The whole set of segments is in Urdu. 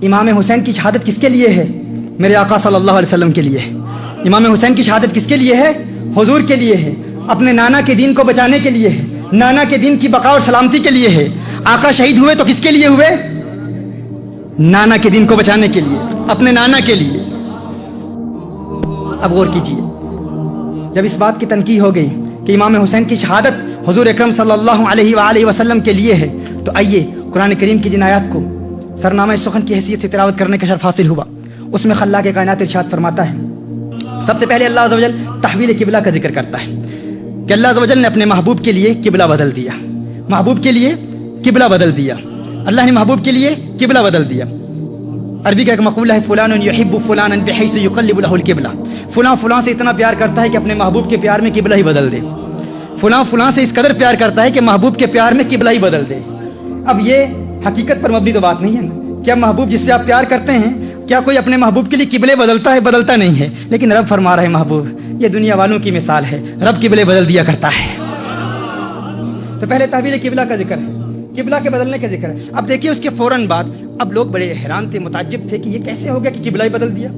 امام حسین کی شہادت کس کے لیے ہے؟ میرے آقا صلی اللہ علیہ وسلم کے لیے ہے۔ امام حسین کی شہادت کس کے لیے ہے؟ حضور کے لیے ہے، اپنے نانا کے دین کو بچانے کے لیے ہے، نانا کے دین کی بقا اور سلامتی کے لیے ہے۔ آقا شہید ہوئے تو کس کے لیے ہوئے؟ نانا کے دین کو بچانے کے لیے، اپنے نانا کے لیے۔ اب غور کیجیے، جب اس بات کی تنقید ہو گئی کہ امام حسین کی شہادت حضور اکرم صلی اللہ علیہ وآلہ وسلم کے لیے ہے، تو آئیے قرآن کریم کی جن آیات کو سرنامہ سخن کی حیثیت سے تلاوت کرنے کا شرف حاصل ہوا۔ اس میں خلاق کائنات ارشاد فرماتا ہے، سب سے پہلے اللہ عز و جل تحویل قبلہ کا ذکر کرتا ہے کہ اللہ عز و جل نے اپنے محبوب کے لیے قبلہ بدل دیا، محبوب کے لیے قبلہ بدل دیا، اللہ نے محبوب کے لیے قبلہ بدل دیا۔ عربی کا ایک مقولہ ہے، فلان یحب فلانا بحیث یقلب له القبلہ، فلاں فلاں سے اتنا پیار کرتا ہے کہ اپنے محبوب کے پیار میں قبلہ ہی بدل دے، فلاں فلاں سے اس قدر پیار کرتا ہے کہ محبوب کے پیار میں قبلہ ہی بدل دے۔ اب یہ حقیقت پر مبنی تو بات نہیں ہے نا، کیا محبوب جس سے آپ پیار کرتے ہیں، کیا کوئی اپنے محبوب کے لیے قبلے بدلتا ہے؟ بدلتا نہیں ہے، لیکن رب فرما رہے محبوب یہ دنیا والوں کی مثال ہے، رب قبلے بدل دیا کرتا ہے۔ تو پہلے تحویل قبلہ کا ذکر ہے، قبلہ کے بدلنے کا ذکر ہے۔ اب دیکھیے اس کے فوراً بعد اب لوگ بڑے حیران تھے، متعجب تھے کہ یہ کیسے ہو گیا کہ قبلہ ہی بدل دیا۔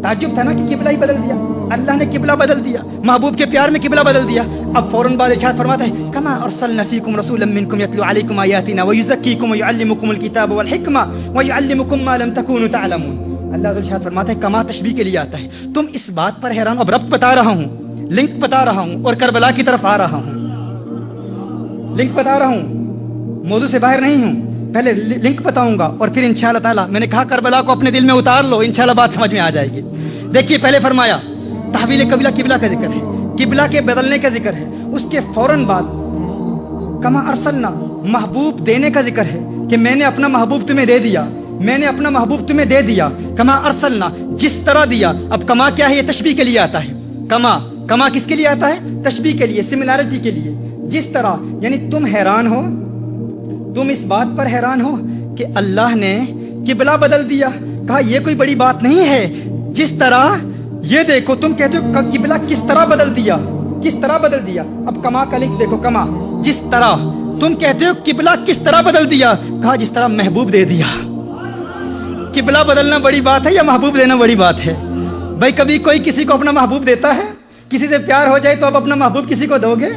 تعجب تھا نا کہ قبلہ ہی بدل دیا، اللہ نے قبلہ بدل دیا، محبوب کے پیار میں قبلہ بدل دیا۔ اب فوراً بعد ارشاد فرماتا ہے، کما ارسلنا فیکم رسولا منکم یتلو علیکم آیاتنا ویزکیکم ویعلمکم الکتاب والحکمہ ویعلمکم ما لم تکونوا تعلمون۔ اللہ ارشاد فرماتا ہے کما تشبیہ کے لیے آتا ہے، تم اس بات پر حیران، اب ربط بتا رہا ہوں، لنک بتا رہا ہوں اور کربلا کی طرف آ رہا ہوں، لنک بتا رہا ہوں، موضوع سے باہر نہیں ہوں، پہلے لنک بتاؤں گا اور پھر انشاءاللہ تعالی میں نے کہا کربلا کو اپنے دل میں اتار لو، انشاءاللہ بات سمجھ میں آ جائے گی۔ دیکھیے پہلے فرمایا تحویل قبلہ، قبلہ کا ذکر ہے، قبلہ کے بدلنے کا ذکر ہے، اس کے فوراً بعد کما ارسلنا، محبوب دینے کا ذکر ہے کہ میں نے اپنا محبوب تمہیں دے دیا، میں نے اپنا محبوب تمہیں دے دیا، کما ارسلنا جس طرح دیا۔ اب کما کیا ہے؟ یہ تشبیہ کے لیے آتا ہے، کما، کما کس کے لیے آتا ہے؟ تشبیہ کے لیے، سملیرٹی کے لیے، جس طرح، یعنی تم حیران ہو، تم اس بات پر حیران ہو کہ اللہ نے قبلہ بدل دیا۔ کہا یہ کوئی بڑی بات نہیں ہے، جس طرح، یہ دیکھو تم کہتے ہو قبلہ کس طرح بدل دیا، کس طرح بدل دیا۔ اب کما کا لکھ دیکھو، کما جس طرح، تم کہتے ہو قبلہ کس طرح بدل دیا، کہا جس طرح محبوب دے دیا۔ قبلہ بدلنا بڑی بات ہے یا محبوب دینا بڑی بات ہے؟ بھائی کبھی کوئی کسی کو اپنا محبوب دیتا ہے؟ کسی سے پیار ہو جائے تو اب اپنا محبوب کسی کو دو گے؟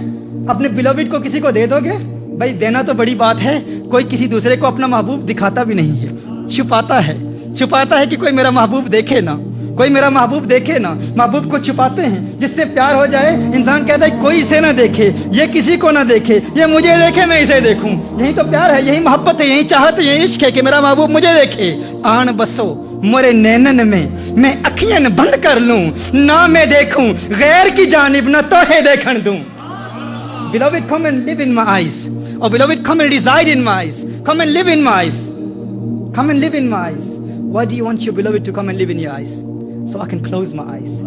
اپنے بیلوڈ کو کسی کو دے دو گے؟ بھائی دینا تو بڑی بات ہے، کوئی کسی دوسرے کو اپنا محبوب دکھاتا بھی نہیں ہے، چھپاتا ہے، چھپاتا ہے کہ کوئی میرا محبوب دیکھے نا، کوئی میرا محبوب دیکھے نا، محبوب کو چھپاتے ہیں۔ جس سے پیار ہو جائے انسان کہتا ہے کوئی اسے نہ دیکھے، یہ کسی کو نہ دیکھے، یہ مجھے دیکھے میں اسے دیکھوں۔ یہی تو پیار ہے، یہی محبت ہے، یہی چاہت ہے، یہی عشق ہے کہ میرا محبوب مجھے دیکھے۔ آن بسو مورے نینن میں اکھیاں بند کر لوں، نہ میں دیکھوں غیر کی جانب، نہ توہے دیکھن دوں۔ Beloved, come and live in my eyes. Oh beloved, come and reside in my eyes. Come and live in my eyes. Come and live in my eyes. Why do you want your beloved to come and live in your eyes? So I can close my eyes.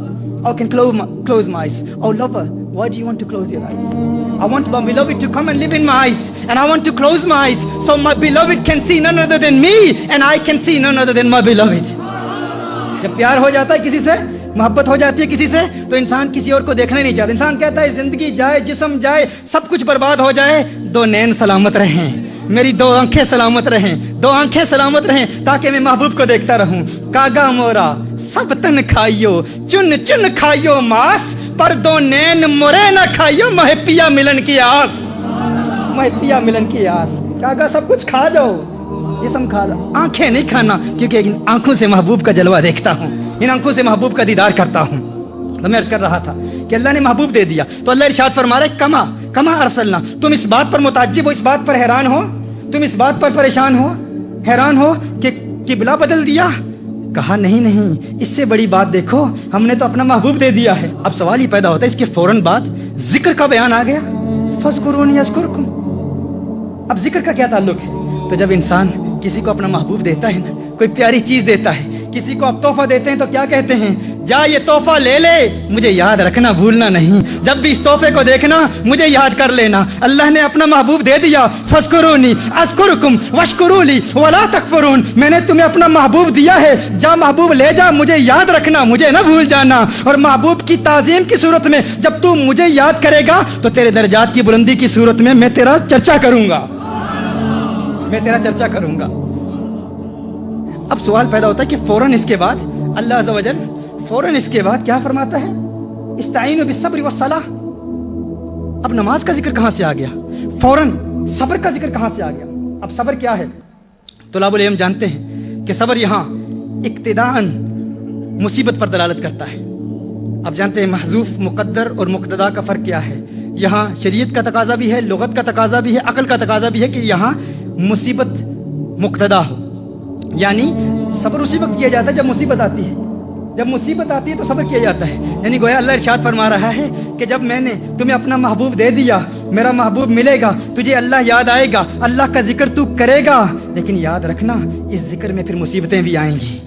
I can close my eyes. Oh lover, why do you want to close your eyes? I want my beloved to come and live in my eyes, and I want to close my eyes so my beloved can see none other than me, and I can see none other than my beloved. جب پیار ہو جاتا ہے کسی سے، محبت ہو جاتی ہے کسی سے، تو انسان کسی اور کو دیکھنا نہیں چاہتا۔ انسان کہتا ہے زندگی جائے، جسم جائے، سب کچھ برباد ہو جائے، دو نین سلامت رہیں، میری دو آنکھیں سلامت رہیں، دو آنکھیں سلامت رہیں، تاکہ میں محبوب کو دیکھتا رہوں۔ کاگا مورا سب تن کھائیو، چن چن کھائیو ماس، پر دو نین مورے نہ کھائیو، مہ پیا ملن کی آس، مہ پیا ملن کی آس۔ کاگا سب کچھ کھا جاؤ، جسم کھا لو، آنکھیں نہیں کھانا، کیونکہ ان آنکھوں سے محبوب کا جلوہ دیکھتا ہوں، ان آنکھوں سے محبوب کا دیدار کرتا ہوں۔ تو میں عرض کر رہا تھا کہ اللہ نے محبوب دے دیا، تو اللہ ارشاد فرما رہا ہے کما، کما ارسلنا۔ تم اس بات پر متعجب ہو، اس بات پر حیران ہو، تم اس بات پر پریشان ہو، حیران ہو کہ قبلہ بدل دیا۔ کہا نہیں نہیں، اس سے بڑی بات دیکھو، ہم نے تو اپنا محبوب دے دیا ہے۔ اب سوال یہ پیدا ہوتا ہے، اس کے فوراً بعد ذکر کا بیان آ گیا، فاذکرونی اذکرکم۔ اب ذکر کا کیا تعلق ہے؟ تو جب انسان کسی کو اپنا محبوب دیتا ہے نا، کوئی پیاری چیز دیتا ہے، کسی کو آپ تحفہ دیتے ہیں تو کیا کہتے ہیں؟ جا یہ تحفہ لے لے، مجھے یاد رکھنا، بھولنا نہیں، جب بھی اس تحفے کو دیکھنا مجھے یاد کر لینا۔ اللہ نے اپنا محبوب دے دیا، فاذکرونی اذکرکم واشکروا لی ولا تکفرون۔ میں نے تمہیں اپنا محبوب دیا ہے، جا محبوب لے جا، مجھے یاد رکھنا، مجھے نہ بھول جانا۔ اور محبوب کی تعظیم کی صورت میں جب تو مجھے یاد کرے گا تو تیرے درجات کی بلندی کی صورت میں تیرا چرچا کروں گا، میں تیرا چرچا کروں گا۔ اب سوال پیدا ہوتا ہے کہ فوراً اس کے بعد اللہ عز و جل فوراً اس کے بعد کیا فرماتا ہے؟ استعینوا بالصبر والصلاۃ. اب نماز کا ذکر کہاں سے آ گیا؟ فوراً صبر کا ذکر کہاں سے آ گیا؟ اب صبر کیا ہے؟ طلاب العلم جانتے ہیں کہ صبر یہاں اقتداءً مصیبت پر دلالت کرتا ہے. اب جانتے ہیں محذوف مقدر اور مقتدا کا فرق کیا ہے. یہاں شریعت کا تقاضا بھی ہے، لغت کا تقاضا بھی ہے، عقل کا تقاضا بھی ہے کہ یہاں مصیبت مقتدا ہو. یعنی صبر اسی وقت کیا جاتا ہے جب مصیبت آتی ہے. جب مصیبت آتی ہے تو صبر کیا جاتا ہے. یعنی گویا اللہ ارشاد فرما رہا ہے کہ جب میں نے تمہیں اپنا محبوب دے دیا، میرا محبوب ملے گا، تجھے اللہ یاد آئے گا، اللہ کا ذکر تو کرے گا، لیکن یاد رکھنا اس ذکر میں پھر مصیبتیں بھی آئیں گی،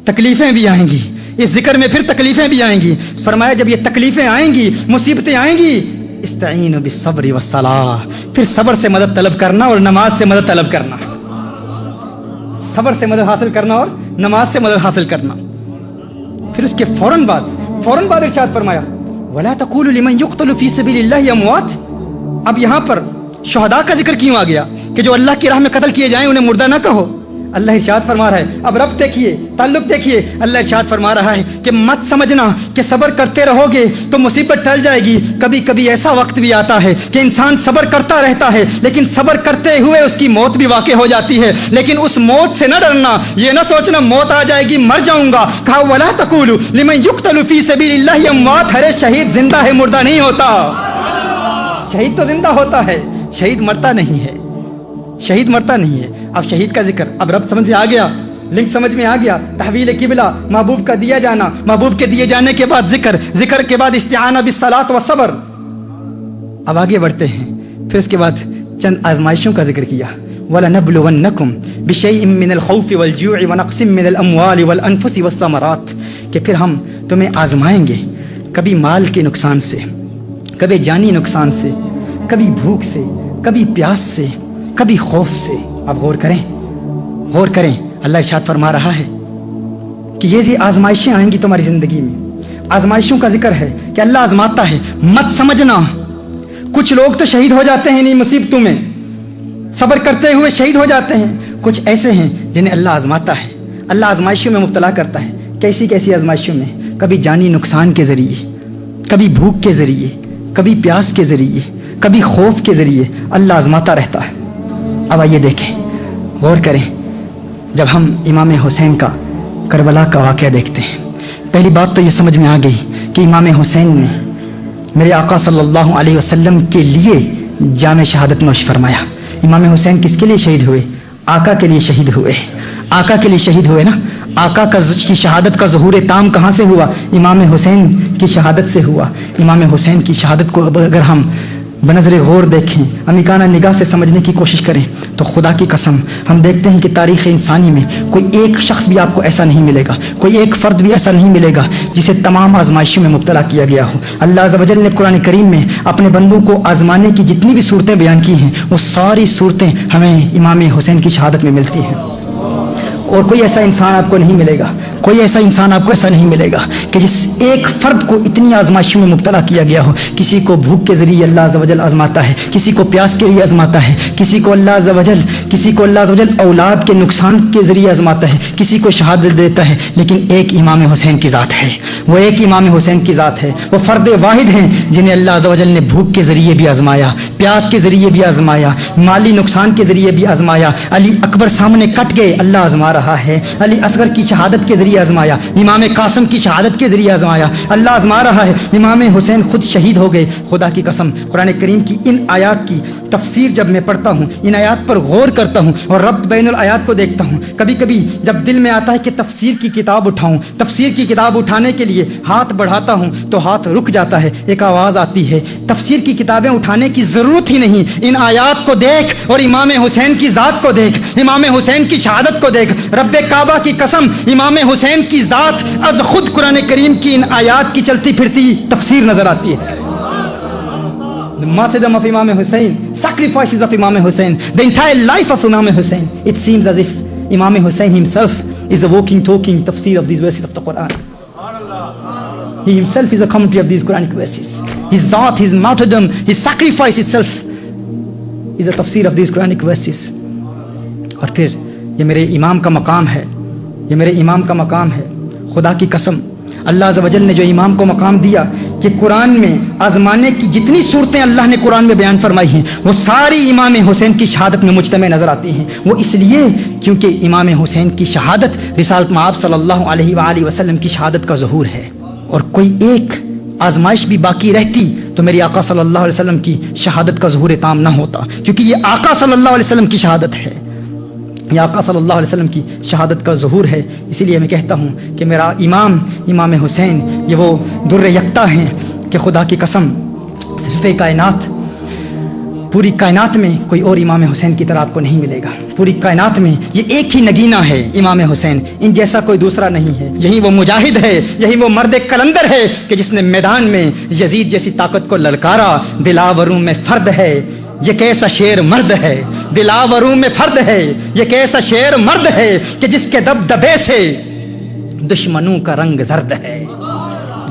تکلیفیں بھی آئیں گی. اس ذکر میں پھر تکلیفیں بھی آئیں گی. فرمایا جب یہ تکلیفیں آئیں گی، مصیبتیں آئیں گی، استعینوا بالصبر والصلاۃ، پھر صبر سے مدد طلب کرنا اور نماز سے مدد طلب کرنا. صبر سے مدد حاصل کرنا اور نماز سے مدد حاصل کرنا. پھر اس کے فوراً بعد ارشاد فرمایا وَلَا تَقُولُوا لِمَنْ يُقْتَلُ فِي سَبِيلِ اللَّهِ أَمْوَاتٌ. اب یہاں پر شہداء کا ذکر کیوں آ گیا کہ جو اللہ کی راہ میں قتل کیے جائیں انہیں مردہ نہ کہو؟ اللہ ارشاد فرما رہا ہے. اب رب دیکھیے، تعلق دیکھیے. اللہ ارشاد فرما رہا ہے کہ مت سمجھنا کہ صبر کرتے رہو گے تو مصیبت ٹل جائے گی. کبھی کبھی ایسا وقت بھی آتا ہے کہ انسان صبر کرتا رہتا ہے، لیکن صبر کرتے ہوئے اس کی موت بھی واقع ہو جاتی ہے. لیکن اس موت سے نہ ڈرنا، یہ نہ سوچنا موت آ جائے گی، مر جاؤں گا. کہا وَلَا تَقُولُوا لِمَنْ يُقْتَلُ فِي سَبِيلِ اللَّهِ أَمْوَاتٌ. ارے شہید زندہ ہے، مردہ نہیں ہوتا. شہید تو زندہ ہوتا ہے، شہید مرتا نہیں ہے. شہید مرتا نہیں ہے. اب شہید کا ذکر، اب رب سمجھ میں آ گیا، لنک سمجھ میں آ گیا. تحویل قبلہ، محبوب کا دیا جانا، محبوب کے دیے جانے کے بعد ذکر کے بعد استعانہ بالصلاۃ والصبر. اب آگے بڑھتے ہیں. پھر اس کے بعد چند آزمائشوں کا ذکر کیا. وَلَنَبْلُوَنَّكُمْ بِشَيْءٍ مِّنَ الْخَوْفِ وَالْجُوعِ وَنَقْصٍ مِّنَ الْأَمْوَالِ وَالْأَنفُسِ وَالثَّمَرَاتِ، کہ پھر ہم تمہیں آزمائیں گے کبھی مال کے نقصان سے، کبھی جانی نقصان سے، کبھی بھوک سے، کبھی پیاس سے، کبھی خوف سے. اب غور کریں. اللہ ارشاد فرما رہا ہے کہ یہ آزمائشیں آئیں گی تمہاری زندگی میں. آزمائشوں کا ذکر ہے کہ اللہ آزماتا ہے. مت سمجھنا کچھ لوگ تو شہید ہو جاتے ہیں انہیں مصیبتوں میں، صبر کرتے ہوئے شہید ہو جاتے ہیں. کچھ ایسے ہیں جنہیں اللہ آزماتا ہے، اللہ آزمائشوں میں مبتلا کرتا ہے. کیسی آزمائشوں میں؟ کبھی جانی نقصان کے ذریعے، کبھی بھوک کے ذریعے، کبھی پیاس کے ذریعے، کبھی خوف کے ذریعے اللہ آزماتا رہتا ہے. اب آئیے دیکھیں، غور کریں. جب ہم امام حسین کا کربلا کا واقعہ دیکھتے ہیں، پہلی بات تو یہ سمجھ میں آ گئی کہ امام حسین نے میرے آقا صلی اللہ علیہ وسلم کے لیے جام شہادت نوش فرمایا. امام حسین کس کے لیے شہید ہوئے؟ آقا کے لیے شہید ہوئے. آقا کے لیے شہید ہوئے نا. آقا کی شہادت کا ظہور تام کہاں سے ہوا؟ امام حسین کی شہادت سے ہوا. امام حسین کی شہادت کو اگر ہم بنظر غور دیکھیں، عمیقانہ نگاہ سے سمجھنے کی کوشش کریں تو خدا کی قسم ہم دیکھتے ہیں کہ تاریخ انسانی میں کوئی ایک شخص بھی آپ کو ایسا نہیں ملے گا، کوئی ایک فرد بھی ایسا نہیں ملے گا جسے تمام آزمائشوں میں مبتلا کیا گیا ہو. اللہ عز و جل نے قرآن کریم میں اپنے بندوں کو آزمانے کی جتنی بھی صورتیں بیان کی ہیں، وہ ساری صورتیں ہمیں امام حسین کی شہادت میں ملتی ہیں. اور کوئی ایسا انسان آپ کو نہیں ملے گا، کوئی ایسا انسان آپ کو ایسا نہیں ملے گا کہ جس ایک فرد کو اتنی آزمائشوں میں مبتلا کیا گیا ہو. کسی کو بھوک کے ذریعے اللہ عز و جل آزماتا ہے، کسی کو پیاس کے لیے آزماتا ہے، کسی کو اللہ عز و جل اولاد کے نقصان کے ذریعے آزماتا ہے، کسی کو شہادت دیتا ہے. لیکن ایک امام حسین کی ذات ہے، وہ ایک امام حسین کی ذات ہے. وہ فرد واحد ہیں جنہیں اللہ عز و جل نے بھوک کے ذریعے بھی آزمایا، پیاس کے ذریعے بھی آزمایا، مالی نقصان کے ذریعے بھی آزمایا. علی اکبر سامنے کٹ گئے، اللہ آزما رہا ہے. علی اصغر کی شہادت کے ذریعے آزمایا، امام قاسم کی شہادت کے ذریعے آزمایا، اللہ آزما رہا ہے. امام حسین خود شہید ہو گئے. خدا کی قسم قرآن کریم کی ان آیات کی تفسیر جب میں پڑھتا ہوں، ان آیات پر غور کرتا ہوں اور ربط بین الآیات کو دیکھتا ہوں، کبھی کبھی جب دل میں آتا ہے کہ تفسیر کی کتاب اٹھاؤں، تفسیر کی کتاب اٹھانے کے لیے ہاتھ بڑھاتا ہوں تو ہاتھ رک جاتا ہے. ایک آواز آتی ہے، تفسیر کی کتابیں اٹھانے کی ضرورت ہی نہیں، ان آیات کو دیکھ اور امام حسین کی ذات کو دیکھ، امام حسین کی شہادت کو دیکھ. رب کعبہ کی قسم امام حسین کی ذات از خود قرآن کریم کی ان آیات کی چلتی پھرتی تفسیر نظر آتی ہے. The martyrdom of Imam Hussein, sacrifices of Imam Hussein, the entire life of Imam Hussein. It seems as if Imam Hussein himself is a walking, talking tafsir of these verses of the Quran. He himself is a commentary of these Quranic verses. His zat, his martyrdom, his sacrifice itself is a tafsir of these Quranic verses. اور پھر یہ میرے امام کا مقام ہے یہ میرے امام کا مقام ہے. خدا کی قسم اللہ عز و جل نے جو امام کو مقام دیا کہ قرآن میں آزمانے کی جتنی صورتیں اللہ نے قرآن میں بیان فرمائی ہیں وہ ساری امام حسین کی شہادت میں مجتمع نظر آتی ہیں. وہ اس لیے کیونکہ امام حسین کی شہادت رسالت مآب صلی اللہ علیہ وآلہ وسلم کی شہادت کا ظہور ہے. اور کوئی ایک آزمائش بھی باقی رہتی تو میری آقا صلی اللہ علیہ وسلم کی شہادت کا ظہور تام نہ ہوتا, کیونکہ یہ آقا صلی اللہ علیہ وسلم کی شہادت ہے, یہ آقا صلی اللہ علیہ وسلم کی شہادت کا ظہور ہے. اسی لیے میں کہتا ہوں کہ میرا امام حسین یہ وہ در یکتا ہیں کہ خدا کی قسم صرف کائنات, پوری کائنات میں کوئی اور امام حسین کی طرح آپ کو نہیں ملے گا. پوری کائنات میں یہ ایک ہی نگینہ ہے امام حسین, ان جیسا کوئی دوسرا نہیں ہے. یہی وہ مجاہد ہے, یہی وہ مرد کلندر ہے کہ جس نے میدان میں یزید جیسی طاقت کو للکارا. دلاوروں میں فرد ہے یہ کیسا شیر مرد ہے, دلاوروں میں فرد ہے یہ کیسا شیر مرد ہے کہ جس کے دبدبے سے دشمنوں کا رنگ زرد ہے.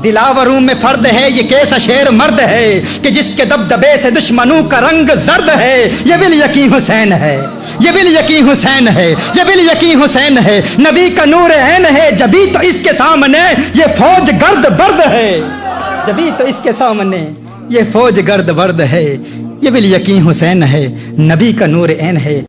دلاوروں میں فرد ہے یہ کیسا شیر مرد ہے کہ جس کے دبدبے سے دشمنوں کا رنگ زرد ہے. یہ بالیقین حسین ہے, یہ بالیقین حسین ہے, یہ بالیقین حسین ہے. نبی کا نور عین ہے جبھی تو اس کے سامنے یہ فوج گرد برد ہے, جبھی تو اس کے سامنے یہ فوج گرد برد ہے. یہ بالیقین حسین ہے, نبی کا نور عین ہے.